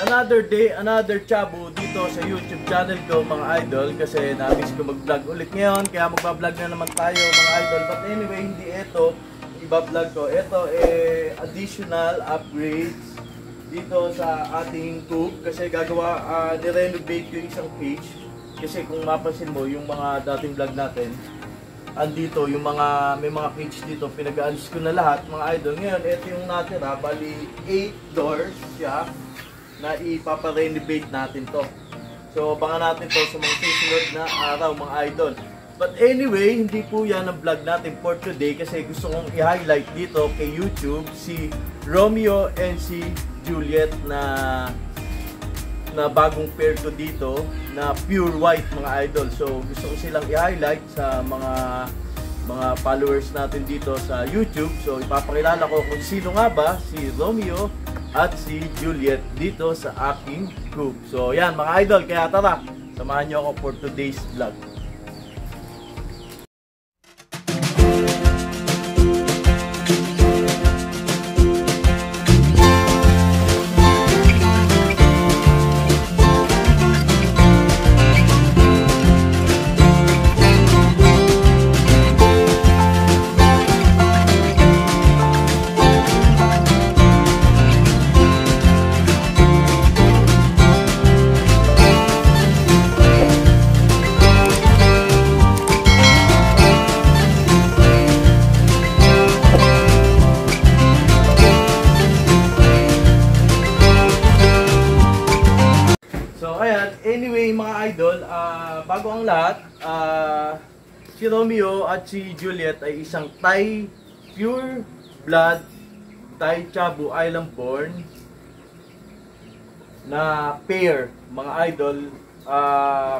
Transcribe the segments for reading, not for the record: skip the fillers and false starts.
Another day, another chabo dito sa YouTube channel ko mga idol, kasi na-miss ko mag-vlog ulit ngayon, kaya magba-vlog na naman tayo mga idol. But anyway, hindi ito iba-vlog ko. Ito additional upgrades dito sa ating tube, kasi gagawa, ni-renovate ko yung isang cage. Kasi kung mapansin mo yung mga dating vlog natin, andito yung mga, may mga cage dito, pinag-alis ko na lahat mga idol. Ngayon, ito yung natira, bali 8 doors siya, na ipapa-renovate natin to. So, abangan natin to sa mga susunod na araw mga idol. But anyway, hindi po yan ang vlog natin for today, kasi gusto kong i-highlight dito kay YouTube si Romeo and si Juliet na bagong pair ko dito na pure white mga idol. So, gusto ko silang i-highlight sa mga followers natin dito sa YouTube. So, ipapakilala ko kung sino nga ba si Romeo at si Juliet dito sa aking group. So yan mga idol, kaya tara, samahan nyo ako for today's vlog. Anyway mga idol, bago ang lahat, si Romeo at si Juliet ay isang Thai pure blood Thai Chabu Island born na pair mga idol.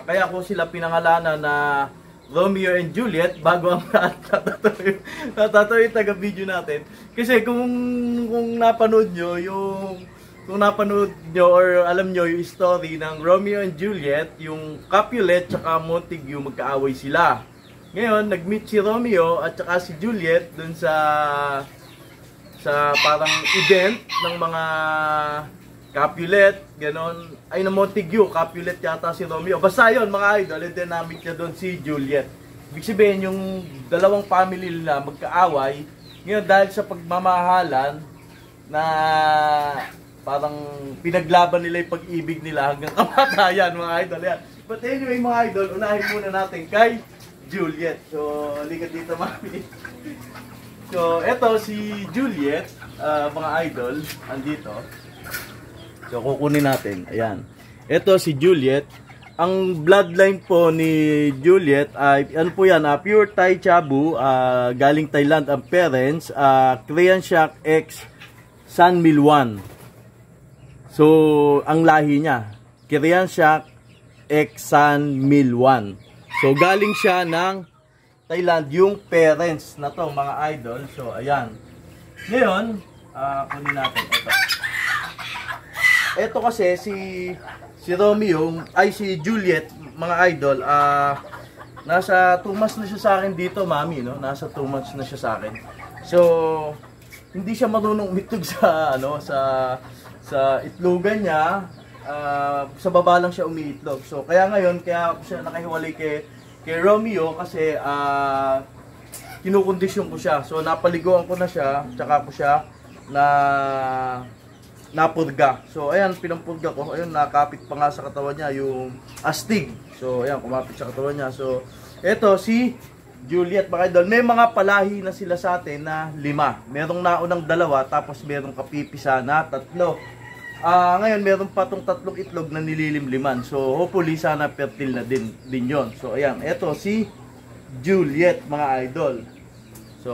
Kaya ko sila pinangalanan na Romeo and Juliet bago ang lahat. Natatawa yung taga-video natin, kasi kung napanood nyo or alam nyo yung story ng Romeo and Juliet, yung Capulet tsaka Montague magkaaway sila. Ngayon, nag-meet si Romeo at tsaka si Juliet dun sa parang event ng mga Capulet, ganon. Ay, na Montague, Capulet yata si Romeo. Basta yun mga idol, and then na-meet niya dun si Juliet. Ibig sabihin, yung dalawang family nila magkaaway. Ngayon, dahil sa pagmamahalan na parang pinaglaban nila yung pag-ibig nila hanggang kamatayan mga idol yan. But anyway mga idol, unahin muna natin kay Juliet. So, halika dito mami. So, eto si Juliet, mga idol, andito. So, kukunin natin. Ayan. Eto si Juliet. Ang bloodline po ni Juliet ay, ano po yan, pure Thai Chabu, galing Thailand ang parents, Korean Shack X San Milwan. So, ang lahi niya, Korean Shack X San Milwan. So, galing siya ng Thailand, yung parents na to mga idol. So, ayan. Ngayon, kunin natin ito. Ito kasi si Romeo, ay si Juliet, mga idol, nasa 2 months na siya sa akin dito, mami, no? Nasa 2 months na siya sa akin. So, hindi siya marunong umitog sa itlogan niya, sa baba lang siya umiitlog. So kaya ngayon, kaya siya nakahiwalay kay Romeo, kasi kinukondisyon ko siya. So napaliguan ko na siya, tsaka ko siya napurga. So ayan, pinampurga ko. Ayun, nakapit pa nga sa katawan niya yung astig. So ayan, kumapit sa katawan niya. So eto si Juliet mga idol, may mga palahi na sila sa atin na 5. Merong naunang 2, tapos merong kapipisa na 3. Ngayon meron pa tong 3 itlog na nililimliman. So hopefully sana fertile na din yon. So ayan, eto si Juliet mga idol. So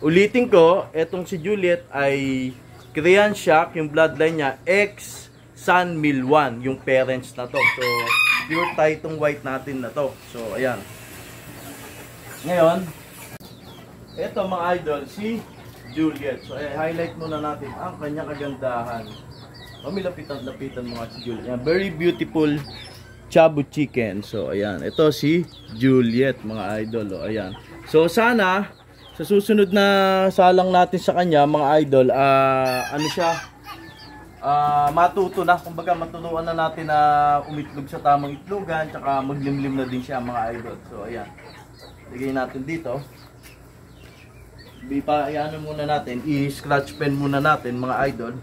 ulitin ko, etong si Juliet ay Korean Shack, yung bloodline niya X San Milwan, yung parents na to. So pure Thai tong white natin na to. So ayan. Ngayon, eto mga idol, si Juliet. So highlight muna natin ang kanyang kagandahan. Lapitan mga si Juliet. Very beautiful Chabu chicken. So ayan, ito si Juliet mga idol. O, ayan. So sana sa susunod na salang natin sa kanya mga idol, ano siya, matuto na, kumbaga matutunan na natin na umitlog sa tamang itlogan, tsaka maglimlim na din siya mga idol. So ayan, lagay natin dito. Iano muna natin, i-scratch pen muna natin mga idol.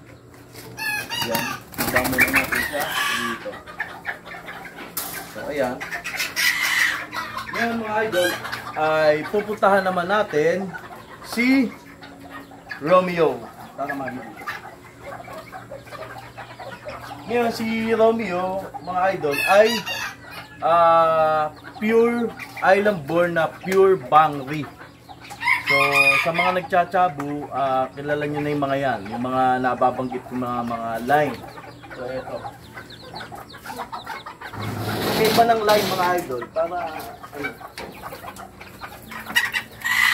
Ayan, ibang muna natin siya dito. So ayan. Ngayon mga idol, ay pupuntahan naman natin si Romeo. Tama dito. Ngayon si Romeo, mga idol, ay pure island born na pure bangri. So sa mga nagtsatsabu, kilala nyo na yung mga yan, yung mga nababanggit ko mga line. So ito. Iba ng line mga idol, para ano.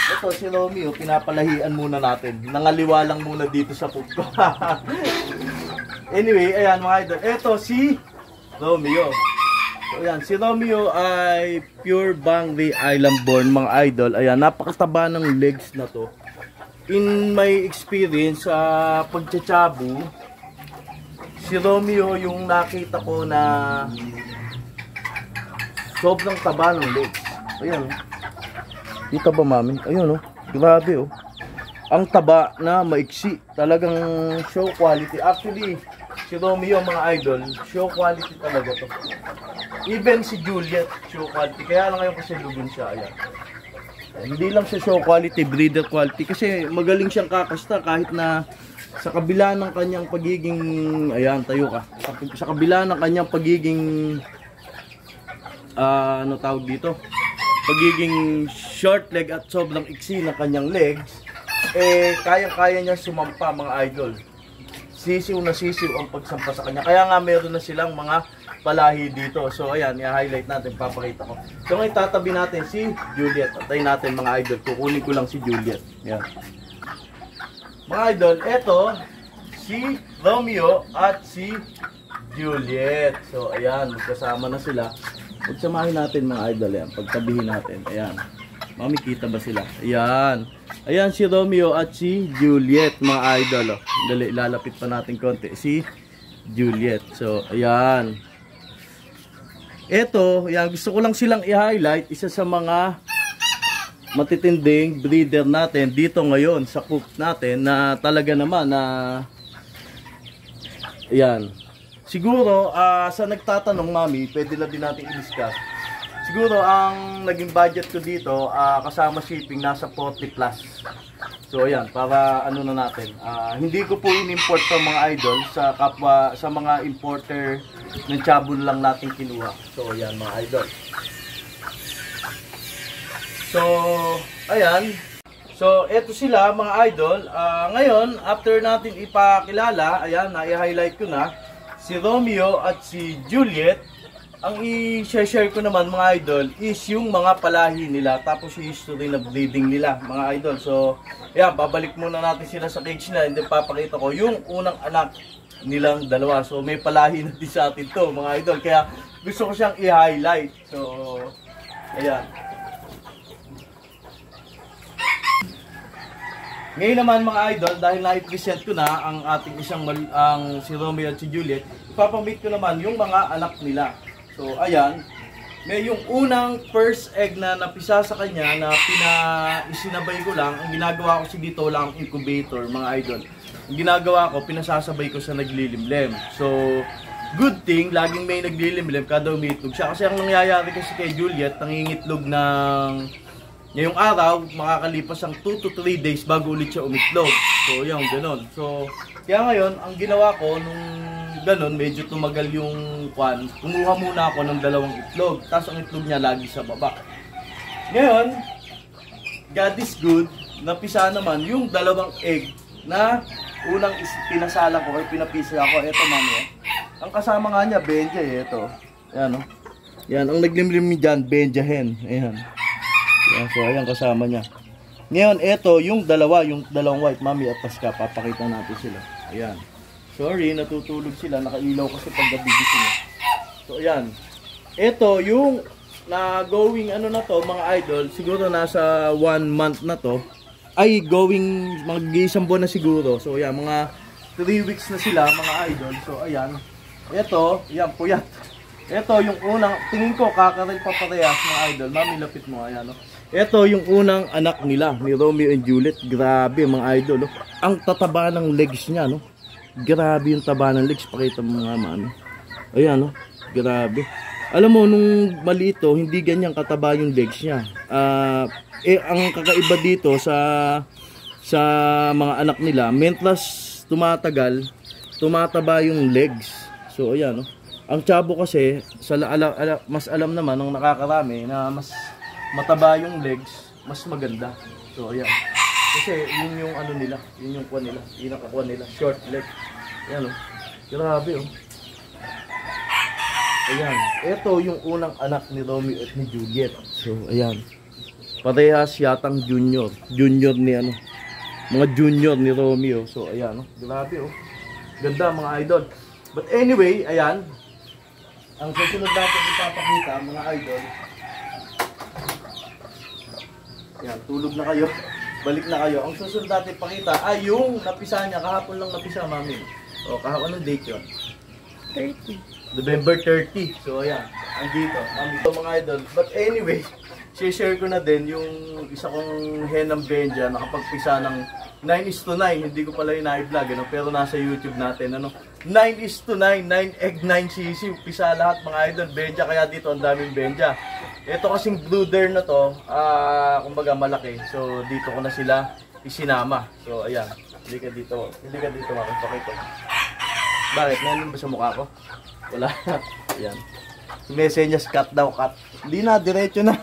Ito si Romeo, pinapalahian muna natin. Nangaliwa lang muna dito sa pub ko. Anyway, ayan mga idol. Ito si Romeo. So ayan, si Romeo ay pure Bangri Island born mga idol. Ayan, napakataba ng legs na to. In my experience sa pagtsatsabu, si Romeo yung nakita ko na sobrang taba ng legs. Ayan. Kita ba mami? Ayun oh. Grabe oh. Ang taba na maiksi. Talagang show quality. Actually, si Romeo mga idol, show quality talaga to. Even si Juliet, show quality. Kaya lang ngayon kasi lugon siya. Ayan. Hindi lang siya show quality, breeder quality. Kasi magaling siyang kakasta kahit na sa kabila ng kanyang pagiging, ayan, tayo ka. Sa kabila ng kanyang pagiging, ano tawag dito? Pagiging short leg at sobrang iksi ng kanyang legs, kayang-kaya niya sumampa mga idol. Sisiw na sisiw ang pagsampa sa kanya. Kaya nga meron na silang mga palahi dito. So ayan, i-highlight natin, papakita ko. So ngayon tatabi natin si Juliet. Atayin natin mga idol. Kukunin ko lang si Juliet. Ayan. Mga idol, eto si Romeo at si Juliet. So ayan, magkasama na sila. Pagsamahin natin mga idol. Ayan, pagtabihin natin. Ayan. Mami, kita ba sila? Ayan. Ayan si Romeo at si Juliet mga idol. Oh. Dali, lalapit pa natin konti. Si Juliet. So, ayan. Ito, ayan, gusto ko lang silang i-highlight. Isa sa mga matitinding breeder natin dito ngayon sa coop natin na talaga naman na ayan. Siguro, sa nagtatanong mami, pwede na din natin i-discuss. Siguro ang naging budget ko dito kasama shipping nasa 40 plus. So ayan, para ano na natin. Hindi ko po in-import sa mga idol sa kapwa, sa mga importer ng chabon lang natin kinuha. So ayan mga idol. So ayan. So eto sila mga idol. Ngayon, after natin ipakilala, ayan, na-highlight ko na si Romeo at si Juliet. Ang i-share ko naman mga idol is yung mga palahi nila, tapos yung history na breeding nila mga idol. So ayan, babalik muna natin sila sa cage nila, and then papakita ko yung unang anak nilang dalawa. So may palahi na din sa atin to mga idol, kaya gusto ko siyang i-highlight. So ayan. Ngayon naman mga idol, dahil na-present ko na ang ating ang si Romeo at si Juliet, ipapamit ko naman yung mga anak nila. So ayan, may yung unang first egg na napisa sa kanya na isinabay ko lang. Ang ginagawa ko dito lang incubator mga idol. Ang ginagawa ko, pinasasabay ko sa naglilimlim. So good thing, laging may naglilimlim kada umitlog siya. Kasi ang nangyayari kasi kay Juliet, nangingitlog ng ngayong araw, makakalipas ang 2 to 3 days bago ulit siya umitlog. So yun, ganun. So kaya ngayon, ang ginawa ko nung ganon, medyo tumagal yung kwan. Kumuha muna ako ng 2 itlog. Tapos ang itlog niya lagi sa baba. Ngayon, God is good. Napisa naman yung 2 egg na unang pinasalang ko, pinapisa ako. Ito mami. Ang kasama nga niya, Benja eh. Ito. Ayan o. Yan, ang naglimlim dyan, Benja hen. Ayan. Yan, so ayan kasama niya. Ngayon, ito yung 2 white, mami at Pasca. Papakita natin sila. Ayan. Sorry, natutulog sila. Nakailaw kasi paggabi gising niya. So, ayan. Ito, yung na-going ano na to, mga idol, siguro nasa 1 month na to. Ay, going, mag-1 buwan na siguro. So, ayan, mga 3 weeks na sila mga idol. So ayan. Ito, yan puyat. Ito yung unang, tingin ko kakarel pa parehas mga idol. Mami, lapit mo, ayan no. Ito yung unang anak nila ni Romeo and Juliet. Grabe mga idol, no? Ang tataba ng legs niya, no? Grabe yung taba ng legs. Pakita mo nga mami. Ayan, no? Grabe. Alam mo, nung malito, hindi ganyan kataba yung legs niya. Ang kakaiba dito sa mga anak nila, mentras tumatagal, tumataba yung legs. So ayan, no? Ang tsabo kasi, mas alam naman ng nakakarami na mas mataba yung legs, mas maganda. So ayan. Kasi yun yung ano nila, yun yung kuha nila, yun ang kakuha nila, short leg. Ayan, oh. Grabe, oh. Ayan. Ito yung unang anak ni Romeo at ni Juliet. So ayan. Parehas yatang junior. Junior ni ano. Mga junior ni Romeo. So ayan, oh. Grabe, oh. Ganda mga idol. But anyway, ayan. Ang susunod natin ipapakita mga idol. Ayan, tulog na kayo. Balik na kayo. Ang susunod natin ipakita ay yung napisa niya. Kahapon lang napisa, mami. O, kahapon anong date yun? 30. November 30. So ayan, andito. Andito mga idol. But anyway, share ko na din yung isa kong henang benja nakapagpisa ng 9:9. Hindi ko pala yung na-vlog, ano? Pero nasa YouTube natin, ano? 9:9, 9 egg, 9 sisiw. Pisa lahat mga idol. Benja, kaya dito ang daming benja. Ito kasing brooder na to, kumbaga malaki. So dito ko na sila isinama. So ayan, hindi ka dito makipakita. Bakit? Meron ba sa mukha ko? Wala. Ayan. Messages cut daw, cut. Hindi na, diretso na.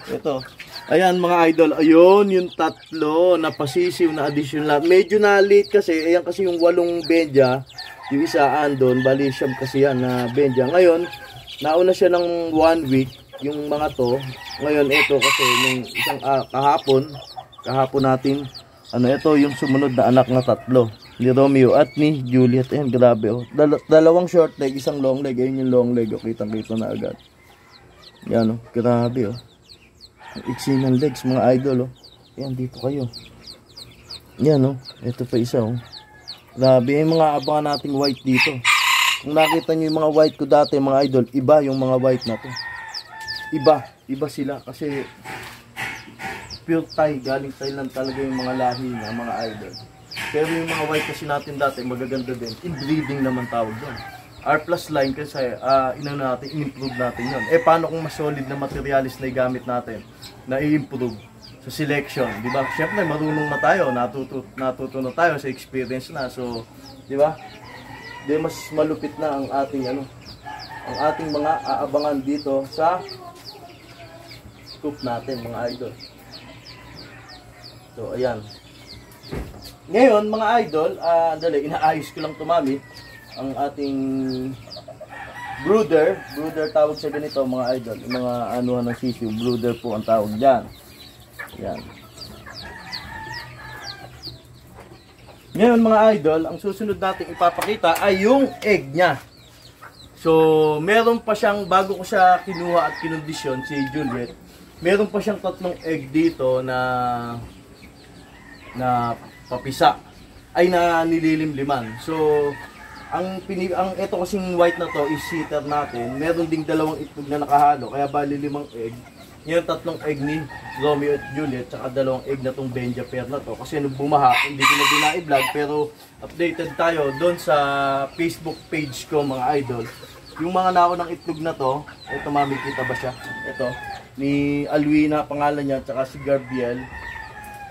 Ito. Ayan mga idol. Ayun, yung tatlo na pasisiw na additional. Medyo na late kasi. Ayan kasi yung 8 benja. Yung isa andon. Bali siyam kasi yan na benja. Ngayon, nauna siya ng 1 week. Yung mga to. Ngayon, ito kasi yung isang kahapon natin. Ito yung sumunod na anak na tatlo. Ni Romeo at ni Juliet. Ayan, grabe, oh. Dalawang short leg, isang long leg. Ayun yung long leg, oh. Kitang-kita na agad. Yan, oh. Grabe, oh. Ang iksi ng legs, mga idol, oh. Ayan, dito kayo. Yan, oh. Ito pa isa, oh. Grabe, yung mga abangan nating white dito. Kung nakita nyo yung mga white ko dati, mga idol, iba yung mga white na to. Iba sila. Kasi pure Thai, galing Thailand talaga yung mga lahi niya, mga idol. Pero yung mga white kasi natin dati, magaganda din. Inbreeding naman tawag doon. R plus line kasi in-improve natin yun. Paano kung mas solid na materialis na igamit natin na i-improve sa selection, di ba? Siyempre, marunong na tayo, natuto na tayo sa experience na. So, di ba? Di mas malupit na ang ating ang ating mga aabangan dito sa scoop natin, mga idol. So, ayan. Ngayon, mga idol, inaayos ko lang tumami ang ating brooder. Brooder tawag sa ganito, mga idol. Yung mga anuhan ng sisiw, brooder po ang tawag dyan. Yan. Ngayon, mga idol, ang susunod natin ipapakita ay yung egg niya. So, meron pa siyang, bago ko siya kinuha at kinondisyon, si Juliet, meron pa siyang 3 egg dito na papisa ay na nililimliman. So ito kasing white na to is sitter natin. Meron ding 2 itlog na nakahalo, kaya bali 5 egg. Yung 3 egg ni Romeo at Juliet, tsaka 2 egg na tong Benja pair na to. Kasi nung bumaha, hindi ko na din na-vlog, pero updated tayo doon sa Facebook page ko, mga idol. Yung mga naunang itlog na to, ito mami, kita ba siya? Ito, ni Alwina pangalan niya, tsaka si Garbiel.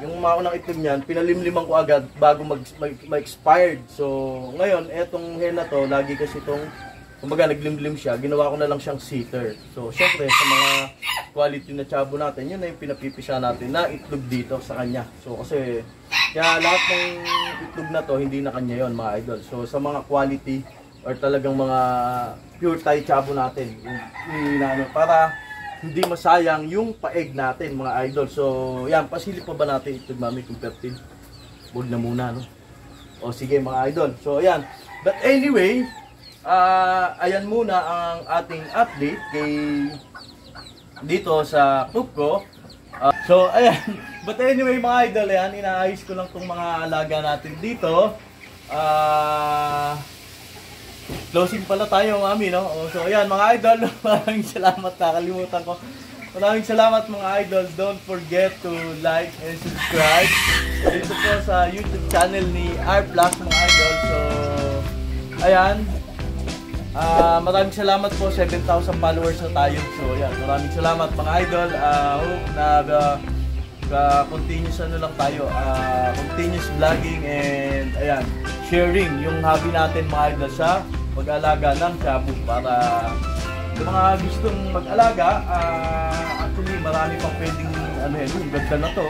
Yung maunang itlog niyan, pinalimliman ko agad bago mag-expired. So, ngayon, etong hen na to, lagi kasi itong, kumbaga naglimlim siya, ginawa ko na lang siyang sitter. So, syempre, sa mga quality na chabo natin, yun na yung pinapipisa natin na itlog dito sa kanya. So, kasi, kaya lahat ng itlog na to, hindi na kanya yon, mga idol. So, sa mga quality, or talagang mga pure Thai chabo natin, para hindi masayang yung paeg natin, mga idol. So, yan, pasilip pa ba natin ito, mami, kung fertile? Huwag na muna, no? O, sige, mga idol. So, yan. But anyway, ayan muna ang ating update dito sa coop ko. So, ayan. But anyway, mga idol, yan, inaayos ko lang itong mga alaga natin dito. Closing pala tayo, mami, no? So, ayan, mga idol, maraming salamat. Nakalimutan ko. Maraming salamat, mga idol. Don't forget to like and subscribe dito po sa YouTube channel ni R Plus, mga idol. So, ayan. Maraming salamat po. 7,000 followers na tayo. So, ayan. Maraming salamat, mga idol. Hope na continuous lang tayo. Continuous vlogging and, ayan, sharing yung hobby natin, mga idol, sa pag-alaga ng shabu para yung mga gustong mag-alaga. Actually marami pang pwedeng yung ganda na to,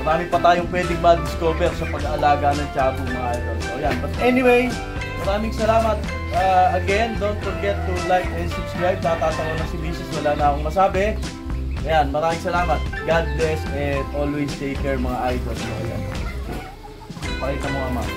marami pa tayong pwedeng ma-discover sa pag-alaga ng shabu, mga idol. So yan, but anyway, maraming salamat. Again, don't forget to like and subscribe. Natatawa na si Mrs. Wala na akong masabi. Ayan, maraming salamat. God bless and always take care, mga idol. So ayan, pakita mo nga, ma'am.